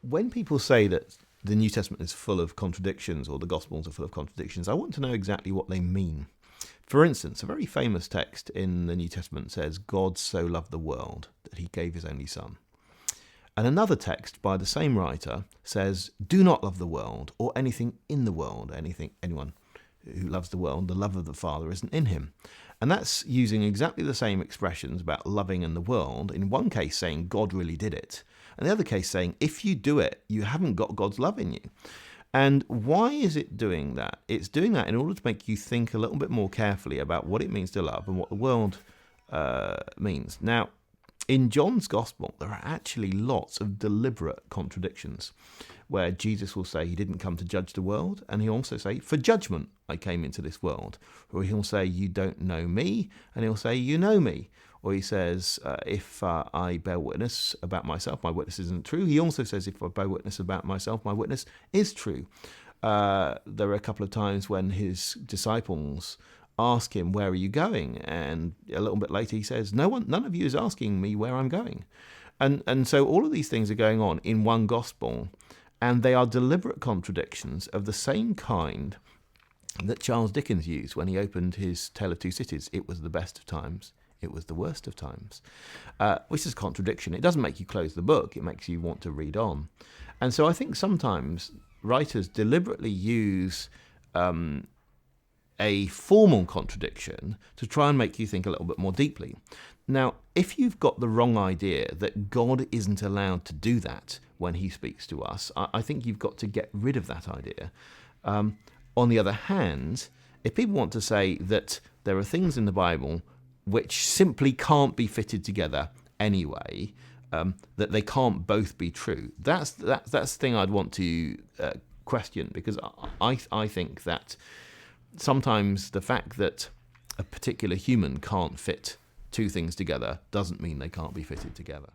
when people say that the New Testament is full of contradictions or the Gospels are full of contradictions, I want to know exactly what they mean. For instance, a very famous text in the New Testament says, God so loved the world that he gave his only son. And another text by the same writer says, do not love the world or anything in the world. Anyone who loves the world, the love of the Father isn't in him. And that's using exactly the same expressions about loving and the world. In one case saying God really did it. And the other case saying, if you do it, you haven't got God's love in you. And why is it doing that? It's doing that in order to make you think a little bit more carefully about what it means to love and what the world means. Now, in John's Gospel, there are actually lots of deliberate contradictions where Jesus will say he didn't come to judge the world, and he'll also say, for judgment I came into this world. Or he'll say, you don't know me, and he'll say, you know me. Or he says, if I bear witness about myself, my witness isn't true. He also says, if I bear witness about myself, my witness is true. There are a couple of times when his disciples ask him, where are you going? And a little bit later he says, none of you is asking me where I'm going. And so all of these things are going on in one gospel, and they are deliberate contradictions of the same kind that Charles Dickens used when he opened his Tale of Two Cities. It was the best of times, it was the worst of times, which is a contradiction. It doesn't make you close the book, it makes you want to read on. And so I think sometimes writers deliberately use a formal contradiction to try and make you think a little bit more deeply. Now, if you've got the wrong idea that God isn't allowed to do that when he speaks to us, I think you've got to get rid of that idea. On the other hand, if people want to say that there are things in the Bible which simply can't be fitted together anyway, that they can't both be true, that's the thing I'd want to question, because I think that sometimes the fact that a particular human can't fit two things together doesn't mean they can't be fitted together.